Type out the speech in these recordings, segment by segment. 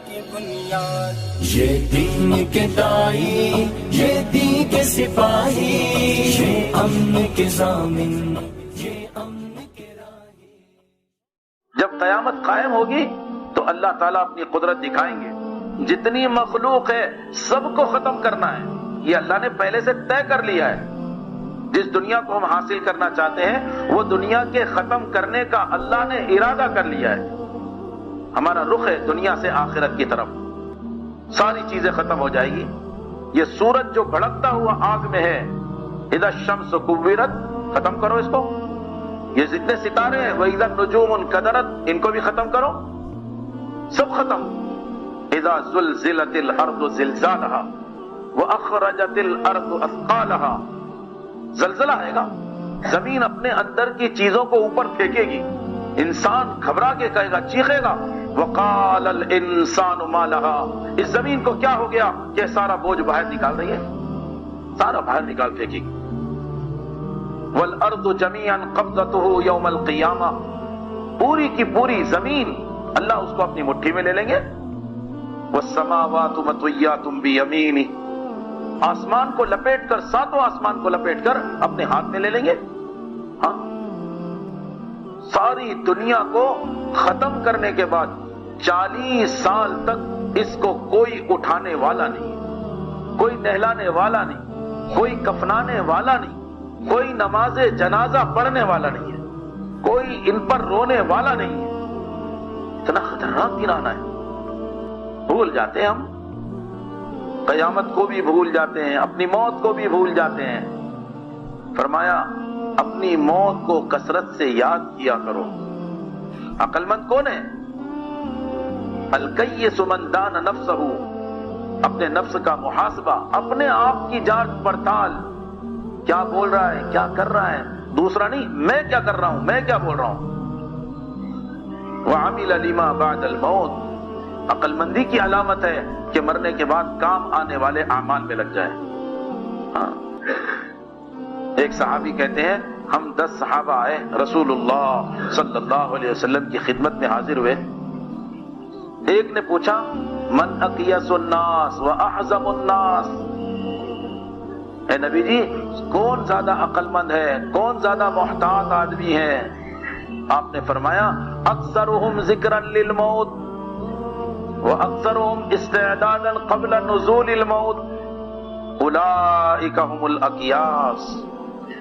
کی بنیاد، یہ دین کے دائی، یہ دین کے سپاہی، یہ امن کے ضامن، یہ امن کے راہی۔ جب قیامت قائم ہوگی تو اللہ تعالیٰ اپنی قدرت دکھائیں گے، جتنی مخلوق ہے سب کو ختم کرنا ہے، یہ اللہ نے پہلے سے طے کر لیا ہے۔ جس دنیا کو ہم حاصل کرنا چاہتے ہیں وہ دنیا کے ختم کرنے کا اللہ نے ارادہ کر لیا ہے۔ ہمارا رخ ہے دنیا سے آخرت کی طرف، ساری چیزیں ختم ہو جائے گی۔ یہ سورج جو بھڑکتا ہوا آگ میں ہے، اذا الشمس کورت، ختم کرو اس کو۔ یہ جتنے ستارے ہیں، واذا النجوم انکدرت، ان کو بھی ختم کرو، سب ختم۔ اذا زلزلت الارض زلزالها واخرجت الارض اثقالها، زلزلہ آئے گا، زمین اپنے اندر کی چیزوں کو اوپر پھینکے گی، انسان گھبرا کے کہے گا، چیخے گا، وقال الانسان ما لها، اس زمین کو کیا ہو گیا کہ سارا بوجھ باہر نکال رہی ہے، سارا باہر نکال پھینکے گی۔ والارض جميعا قبضته يوم القیامہ، پوری کی پوری زمین اللہ اس کو اپنی مٹھی میں لے لیں گے۔ والسماوات مطویات بیمینہ، آسمان کو لپیٹ کر، ساتوں آسمان کو لپیٹ کر اپنے ہاتھ میں لے لیں گے۔ ہاں، ساری دنیا کو ختم کرنے کے بعد 40 سال تک اس کو کوئی اٹھانے والا نہیں، کوئی نہلانے والا نہیں، کوئی کفنانے والا نہیں، کوئی نماز جنازہ پڑھنے والا نہیں ہے، کوئی ان پر رونے والا نہیں ہے۔ اتنا خطرناک دن آنا ہے، بھول جاتے ہیں ہم، قیامت کو بھی بھول جاتے ہیں، اپنی موت کو بھی بھول جاتے ہیں۔ فرمایا اپنی موت کو کثرت سے یاد کیا کرو۔ عقل مند کون ہے؟ الکیس من دان نفسہ، اپنے نفس کا محاسبہ، اپنے آپ کی جانچ پڑتال، کیا بول رہا ہے، کیا کر رہا ہے، دوسرا نہیں، میں کیا کر رہا ہوں، میں کیا بول رہا ہوں۔ وعمل لما بعد الموت، عقل مندی کی علامت ہے کہ مرنے کے بعد کام آنے والے اعمال میں لگ جائے۔ ہاں، ایک صحابی کہتے ہیں ہم 10 صحابہ آئے، رسول اللہ صلی اللہ علیہ وسلم کی خدمت میں حاضر ہوئے۔ ایک نے پوچھا من اقیس الناس واحزم الناس، اے نبی جی کون زیادہ عقل مند ہے، کون زیادہ محتاط آدمی ہے؟ آپ نے فرمایا اکثرهم ذکرا للموت وَأَكْثَرُهُمْ اسْتِعْدَادًا قَبْلَ نُزُولِ الْمَوْتِ أُولَئِكَ هُمُ الْأَقْيَاسُ،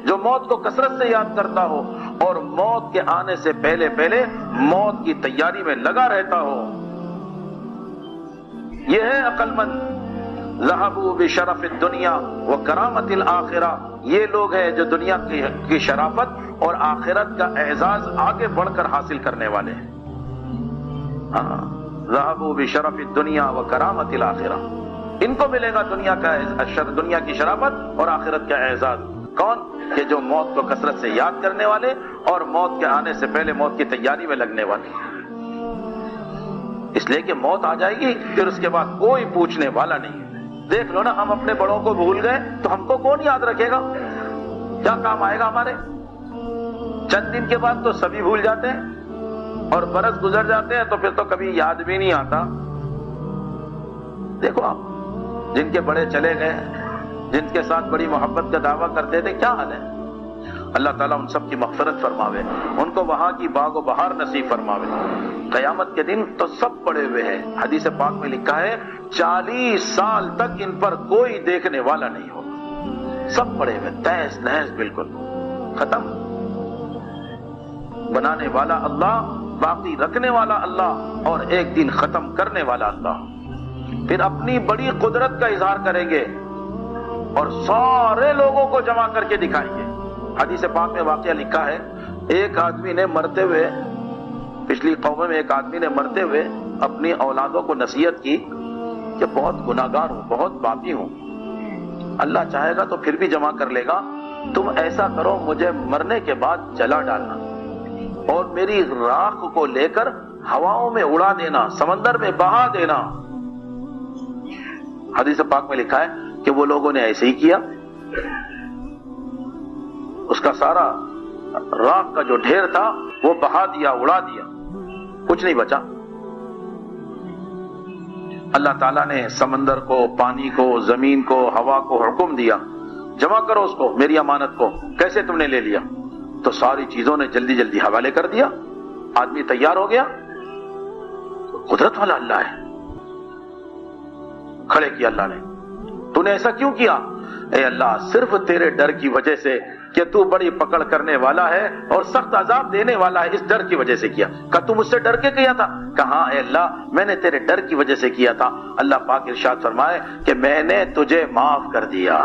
جو موت کو کثرت سے یاد کرتا ہو اور موت کے آنے سے پہلے پہلے موت کی تیاری میں لگا رہتا ہو، یہ ہے عقل مند۔ ذَهَبُوا بِشَرَفِ الدُّنْيَا وَكَرَامَةِ الْآخِرَةِ، یہ لوگ ہیں جو دنیا کی شرافت اور آخرت کا اعزاز آگے بڑھ کر حاصل کرنے والے ہیں۔ ہاں، ذَهَبُوا بِشَرَفِ الدُّنْيَا وَكَرَامَةِ الْآخِرَةِ، ان کو ملے گا دنیا کی شرافت اور آخرت کا اعزاز۔ کون؟ کہ جو موت کو کثرت سے یاد کرنے والے اور موت کے آنے سے پہلے موت کی تیاری میں لگنے والے۔ اس لیے کہ موت آ جائے گی، پھر اس کے بعد کوئی پوچھنے والا نہیں ہے۔ دیکھ لو نا، ہم اپنے بڑوں کو بھول گئے تو ہم کو کون یاد رکھے گا؟ کیا کام آئے گا ہمارے؟ چند دن کے بعد تو سبھی بھول جاتے ہیں، اور برس گزر جاتے ہیں تو پھر تو کبھی یاد بھی نہیں آتا۔ دیکھو آپ، جن کے بڑے چلے گئے، جن کے ساتھ بڑی محبت کا دعویٰ کرتے تھے، کیا حال ہے؟ اللہ تعالیٰ ان سب کی مغفرت فرماوے، ان کو وہاں کی باغ و بہار نصیب فرماوے۔ قیامت کے دن تو سب پڑے ہوئے ہیں، حدیث پاک میں لکھا ہے 40 سال تک ان پر کوئی دیکھنے والا نہیں ہوگا، سب پڑے ہوئے تہس نہس، بالکل ختم۔ بنانے والا اللہ، باقی رکھنے والا اللہ، اور ایک دن ختم کرنے والا اللہ۔ پھر اپنی بڑی قدرت کا اظہار کریں گے اور سارے لوگوں کو جمع کر کے دکھائیں گے۔ حدیث پاک میں واقعہ لکھا ہے، ایک آدمی نے مرتے ہوئے، پچھلی قوم میں ایک آدمی نے مرتے ہوئے اپنی اولادوں کو نصیحت کی کہ بہت گناہگار ہوں، بہت پاپی ہوں، اللہ چاہے گا تو پھر بھی جمع کر لے گا، تم ایسا کرو مجھے مرنے کے بعد جلا ڈالنا اور میری راکھ کو لے کر ہواؤں میں اڑا دینا، سمندر میں بہا دینا۔ حدیث پاک میں لکھا ہے کہ وہ لوگوں نے ایسے ہی کیا، اس کا سارا راکھ کا جو ڈھیر تھا وہ بہا دیا، اڑا دیا، کچھ نہیں بچا۔ اللہ تعالیٰ نے سمندر کو، پانی کو، زمین کو، ہوا کو حکم دیا جمع کرو اس کو، میری امانت کو، کیسے تم نے لے لیا؟ تو ساری چیزوں نے جلدی جلدی حوالے کر دیا، آدمی تیار ہو گیا۔ قدرت والا اللہ ہے، کھڑے کیا اللہ نے۔ تو نے ایسا کیوں کیا؟ اے اللہ، صرف تیرے ڈر کی وجہ سے کہ تو بڑی پکڑ کرنے والا ہے اور سخت عذاب دینے والا ہے، اس ڈر کی وجہ سے کیا۔ کہ تو مجھ سے ڈر کے کیا تھا؟ کہاں اے اللہ، میں نے تیرے ڈر کی وجہ سے کیا تھا۔ اللہ پاک ارشاد فرمائے کہ میں نے تجھے معاف کر دیا۔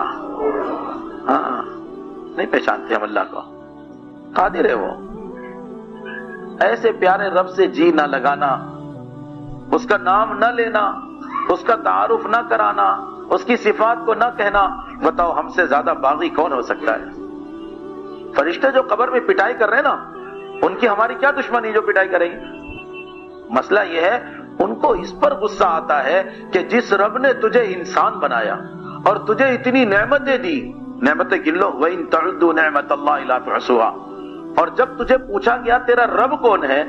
ہاں، نہیں پہچانتے ہم اللہ کو، قادر ہے وہ۔ ایسے پیارے رب سے جی نہ لگانا، اس کا نام نہ لینا، اس کا تعارف نہ کرانا، اس کی صفات کو نہ کہنا، بتاؤ ہم سے زیادہ باغی کون ہو سکتا ہے؟ فرشتے جو قبر میں پٹائی کر رہے ہیں نا، ان کی ہماری کیا دشمنی جو پٹائی کریں گے؟ مسئلہ یہ ہے ان کو اس پر غصہ آتا ہے کہ جس رب نے تجھے انسان بنایا اور تجھے اتنی نعمتیں دی، نعمتیں گن لو، وَإِن تَعُدُّوا نِعْمَتَ اللَّهِ لَا تُحْصُوهَا، اور جب تجھے پوچھا گیا تیرا رب کون ہے،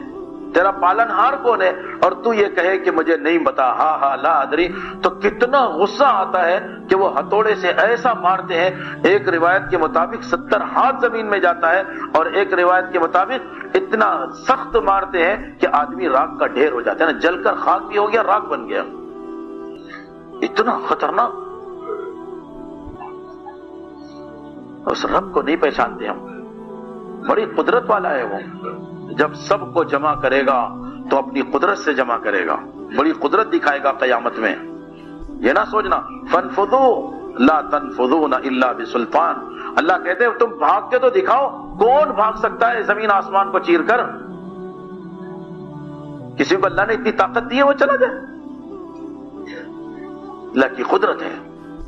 تیرا پالنہار کون ہے، اور تو یہ کہے کہ مجھے نہیں پتا، ہاں ہاں لا ادری، تو کتنا غصہ آتا ہے کہ وہ ہتھوڑے سے ایسا مارتے ہیں، ایک روایت کے مطابق 70 ہاتھ زمین میں جاتا ہے، اور ایک روایت کے مطابق اتنا سخت مارتے ہیں کہ آدمی راک کا ڈھیر ہو جاتا ہے نا، جل کر خاک بھی ہو گیا، راک بن گیا، اتنا خطرناک۔ اس رب کو نہیں پہچانتے ہم، بڑی قدرت والا ہے وہ۔ جب سب کو جمع کرے گا تو اپنی قدرت سے جمع کرے گا، بڑی قدرت دکھائے گا قیامت میں۔ یہ نہ سوچنا فَانفُذُوا لَا تَنفُذُونَ إِلَّا بِسُلْطَانٍ، اللہ کہتے ہیں تم بھاگ کے تو دکھاؤ، کون بھاگ سکتا ہے زمین آسمان کو چیر کر؟ کسی کو اللہ نے اتنی طاقت دی ہے وہ چلا جائے؟ اللہ کی قدرت ہے،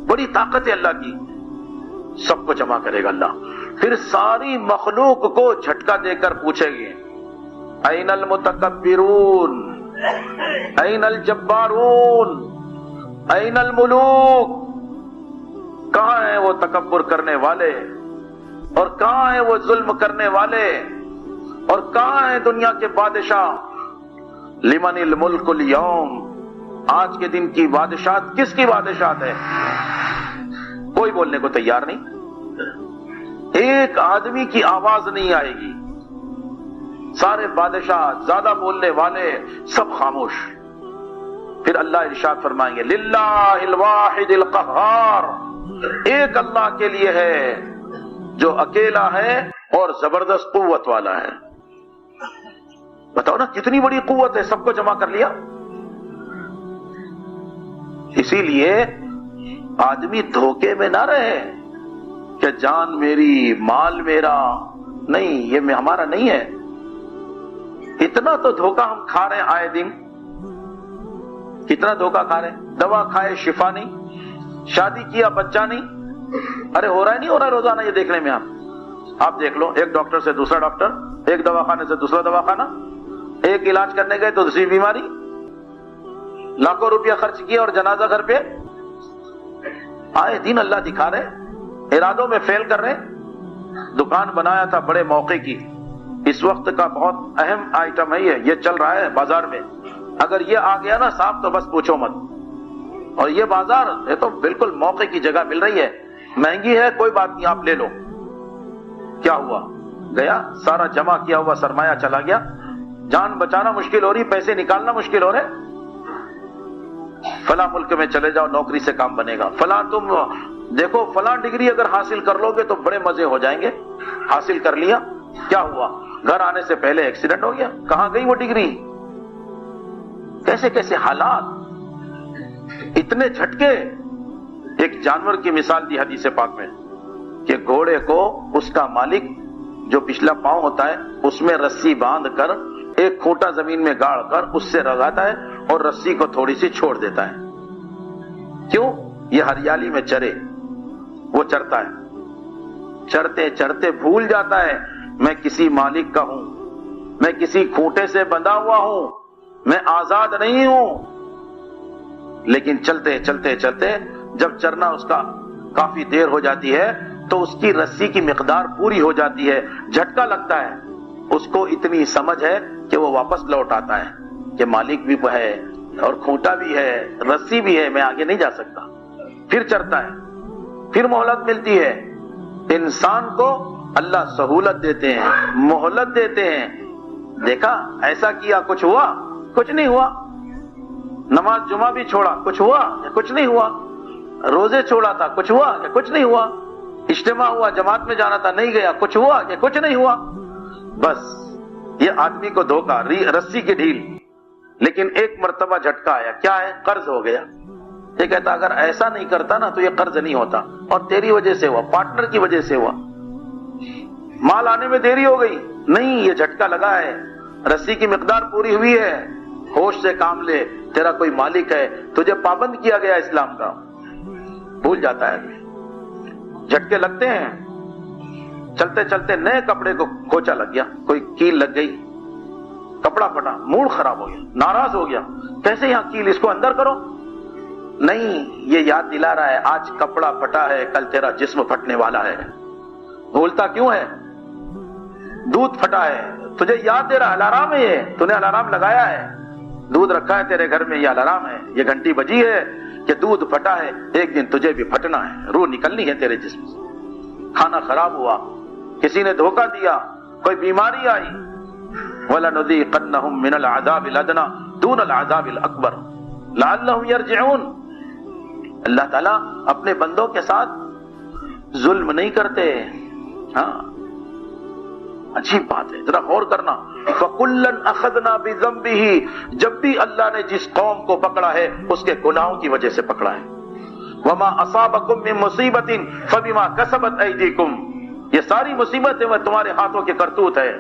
بڑی طاقت ہے اللہ کی، سب کو جمع کرے گا اللہ، پھر ساری مخلوق کو جھٹکا دے کر پوچھے گی این المتکبرون، این الجبارون، این الملوک، کہاں ہیں وہ تکبر کرنے والے، اور کہاں ہیں وہ ظلم کرنے والے، اور کہاں ہیں دنیا کے بادشاہ؟ لمن الملک اليوم، آج کے دن کی بادشاہت کس کی بادشاہت ہے؟ کوئی بولنے کو تیار نہیں، ایک آدمی کی آواز نہیں آئے گی، سارے بادشاہ، زیادہ بولنے والے سب خاموش۔ پھر اللہ ارشاد فرمائیں گے للہ الواحد القہار، ایک اللہ کے لیے ہے جو اکیلا ہے اور زبردست قوت والا ہے۔ بتاؤ نا کتنی بڑی قوت ہے، سب کو جمع کر لیا۔ اسی لیے آدمی دھوکے میں نہ رہے کہ جان میری، مال میرا، نہیں، یہ ہمارا نہیں ہے۔ اتنا تو دھوکہ ہم کھا رہے ہیں آئے دن، کتنا دھوکہ کھا رہے ہیں، دوا کھائے شفا نہیں، شادی کیا بچہ نہیں، ارے ہو رہا ہے نہیں ہو رہا ہے روزانہ یہ دیکھنے میں آپ دیکھ لو، ایک ڈاکٹر سے دوسرا ڈاکٹر، ایک دواخانے سے دوسرا دواخانہ، ایک علاج کرنے گئے تو دوسری بیماری، لاکھوں روپیہ خرچ کیا اور جنازہ گھر پہ۔ آئے دن اللہ دکھا رہے، ارادوں میں فیل کر رہے۔ دکان بنایا تھا بڑے موقع کی، اس وقت کا بہت اہم آئٹم ہے یہ چل رہا ہے بازار میں، اگر یہ آ گیا نا صاحب تو بس پوچھو مت۔ اور یہ بازار یہ تو بالکل موقع کی جگہ مل رہی ہے، مہنگی ہے کوئی بات نہیں آپ لے لو۔ کیا ہوا؟ گیا سارا جمع کیا ہوا سرمایہ چلا گیا، جان بچانا مشکل ہو رہی، پیسے نکالنا مشکل ہو رہے۔ فلاں ملک میں چلے جاؤ نوکری سے کام بنے گا، فلاں تم دیکھو فلاں ڈگری اگر حاصل کر لو گے تو بڑے مزے ہو جائیں گے۔ حاصل کر لیا، کیا ہوا؟ گھر آنے سے پہلے ایکسیڈنٹ ہو گیا، کہاں گئی وہ ڈگری؟ کیسے کیسے حالات، اتنے جھٹکے۔ ایک جانور کی مثال دی حدیث پاک میں کہ گھوڑے کو اس کا مالک جو پچھلا پاؤں ہوتا ہے اس میں رسی باندھ کر ایک کھوٹا زمین میں گاڑ کر اس سے رگاتا ہے اور رسی کو تھوڑی سی چھوڑ دیتا ہے۔ کیوں؟ یہ ہریالی میں چرے، وہ چرتا ہے، چرتے چرتے بھول جاتا ہے میں کسی مالک کا ہوں، میں کسی کھوٹے سے بندھا ہوا ہوں، میں آزاد نہیں ہوں۔ لیکن چلتے چلتے چلتے جب چرنا اس کا کافی دیر ہو جاتی ہے تو اس کی رسی کی مقدار پوری ہو جاتی ہے، جھٹکا لگتا ہے، اس کو اتنی سمجھ ہے کہ وہ واپس لوٹ آتا ہے کہ مالک بھی ہے، اور کھوٹا بھی ہے، رسی بھی ہے، میں آگے نہیں جا سکتا، پھر چڑھتا ہے، پھر مہلت ملتی ہے۔ انسان کو اللہ سہولت دیتے ہیں، مہلت دیتے ہیں۔ دیکھا ایسا کیا کچھ ہوا؟ کچھ نہیں ہوا۔ نماز جمعہ بھی چھوڑا، کچھ ہوا یا کچھ نہیں ہوا؟ روزے چھوڑا تھا، کچھ ہوا یا کچھ نہیں ہوا؟ اجتماع ہوا، جماعت میں جانا تھا، نہیں گیا، کچھ ہوا یا کچھ نہیں ہوا؟ بس یہ آدمی کو دھوکا، رسی کی ڈھیل۔ لیکن ایک مرتبہ جھٹکا آیا، کیا ہے؟ قرض ہو گیا۔ یہ کہتا اگر ایسا نہیں کرتا نا تو یہ قرض نہیں ہوتا، اور تیری وجہ سے ہوا، پارٹنر کی وجہ سے ہوا، مال آنے میں دیری ہو گئی۔ نہیں، یہ جھٹکا لگا ہے، رسی کی مقدار پوری ہوئی ہے، ہوش سے کام لے، تیرا کوئی مالک ہے، تجھے پابند کیا گیا اسلام کا۔ بھول جاتا ہے، جھٹکے لگتے ہیں۔ چلتے چلتے نئے کپڑے کو کھوچا لگ گیا، کوئی کیل لگ گئی، کپڑا پھٹا، موڈ خراب ہو گیا، ناراض ہو گیا، کیسے یہاں کیل، اس کو اندر کرو۔ نہیں، یہ یاد دلا رہا ہے آج کپڑا پھٹا ہے، کل تیرا جسم پھٹنے والا ہے۔ بھولتا کیوں ہے؟ دودھ پھٹا ہے، تجھے یاد دے رہا، الارم ہے، یہ تو نے الارم لگایا ہے، دودھ رکھا ہے تیرے گھر میں، یہ الارم ہے، یہ گھنٹی بجی ہے کہ دودھ پھٹا ہے، ایک دن تجھے بھی پھٹنا ہے، روح نکلنی ہے تیرے جسم سے۔ کھانا خراب ہوا، کسی نے دھوکہ دیا، کوئی بیماری آئی، وَلَنُذِيقَنَّهُم مِّنَ الْعَذَابِ الْأَدْنَىٰ دُونَ الْعَذَابِ الْأَكْبَرِ لَعَلَّهُمْ يَرْجِعُونَ۔ اللہ تعالیٰ اپنے بندوں کے ساتھ ظلم نہیں کرتے۔ ہاں، عجیب بات ہے، ذرا غور کرنا۔ فَكُلًّا أَخَذْنَا بِذَنبِهِ، جب بھی اللہ نے جس قوم کو پکڑا ہے اس کے گناہوں کی وجہ سے پکڑا ہے۔ وَمَا أَصَابَكُم مِّن مُّصِيبَةٍ فَبِمَا كَسَبَتْ أَيْدِيكُمْ، یہ ساری مصیبتیں وہ تمہارے ہاتھوں کے کرتوت ہے۔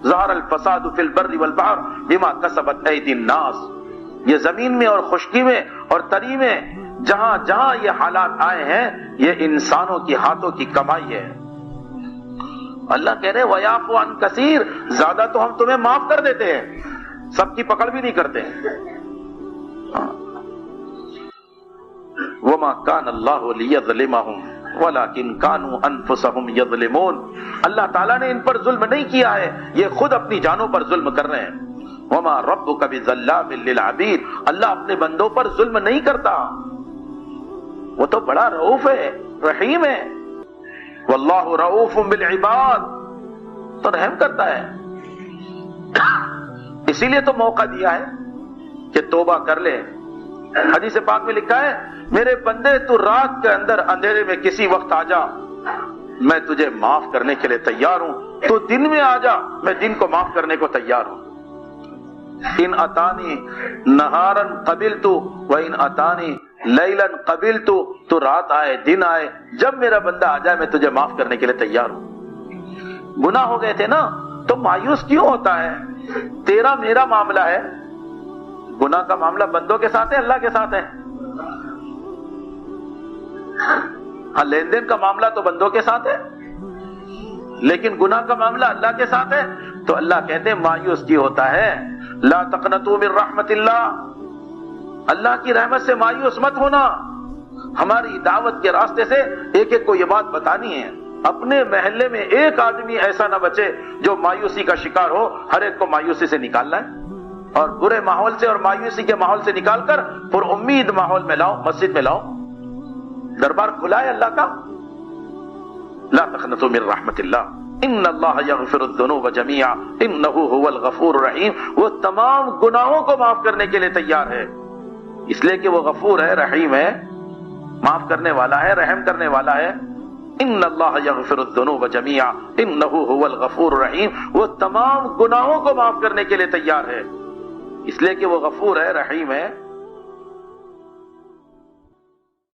ظَهَرَ الْفَسَادُ فِي الْبَرِّ وَالْبَحْرِ بِمَا كَسَبَتْ أَيْدِي النَّاسِ، یہ زمین میں اور خشکی میں اور تری میں جہاں جہاں یہ حالات آئے ہیں یہ انسانوں کی ہاتھوں کی کمائی ہے۔ اللہ کہہ رہے وَيَعْفُو عَن كَثِيرٍ، زیادہ تو ہم تمہیں معاف کر دیتے ہیں، سب کی پکڑ بھی نہیں کرتے۔ وَمَا كَانَ اللَّهُ لِيَظْلِمَهُمْ وَلَكِنْ كَانُوا أَنفُسَهُمْ يَظْلِمُونَ، اللہ تعالیٰ نے ان پر ظلم نہیں کیا ہے، یہ خود اپنی جانوں پر ظلم کر رہے ہیں۔ وَمَا رَبُّكَ بِظَلَّامٍ لِّلْعَبِيدِ، اللہ اپنے بندوں پر ظلم نہیں کرتا، وہ تو بڑا رؤوف ہے، رحیم ہے۔ وَاللَّهُ رؤوف بِالْعِبَادِ، تو رحم کرتا ہے۔ اسی لیے تو موقع دیا ہے کہ توبہ کر لے۔ حدیث پاک میں لکھا ہے میرے بندے تو رات کے اندر اندھیرے میں کسی وقت آ جا، میں تجھے معاف کرنے کے لیے تیار ہوں، تو دن میں آ جا، میں دن کو معاف کرنے کو تیار ہوں۔ ان اتانی نہارن قبلت وان اتانی لیلن قبلت، تو رات آئے دن آئے، جب میرا بندہ آ جائے میں تجھے معاف کرنے کے لیے تیار ہوں۔ گناہ ہو گئے تھے نا تو مایوس کیوں ہوتا ہے؟ تیرا میرا معاملہ ہے، گناہ کا معاملہ بندوں کے ساتھ ہے، اللہ کے ساتھ ہے؟ ہاں، لین دین کا معاملہ تو بندوں کے ساتھ ہے، لیکن گناہ کا معاملہ اللہ کے ساتھ ہے، تو اللہ کہتے ہیں مایوس کیوں ہوتا ہے؟ لا تقنطوا من رحمت اللہ، اللہ کی رحمت سے مایوس مت ہونا۔ ہماری دعوت کے راستے سے ایک ایک کو یہ بات بتانی ہے، اپنے محلے میں ایک آدمی ایسا نہ بچے جو مایوسی کا شکار ہو، ہر ایک کو مایوسی سے نکالنا ہے، اور برے ماحول سے اور مایوسی کے ماحول سے نکال کر پر امید ماحول میں لاؤ، مسجد میں لاؤ، دربار کھلا ہے اللہ کا۔ لا تقنطوا من رحمت اللہ ان اللہ یغفر الذنوب جميعا انہ هو الغفور الرحیم، وہ تمام گناہوں کو معاف کرنے کے لیے تیار ہے، اس لیے کہ وہ غفور ہے، رحیم ہے، معاف کرنے والا ہے، رحم کرنے والا ہے۔ ان اللہ یغفر الذنوب جميعا انہ هو الغفور الرحیم، وہ تمام گناہوں کو معاف کرنے کے لیے تیار ہے، اس لیے کہ وہ غفور ہے، رحیم ہے۔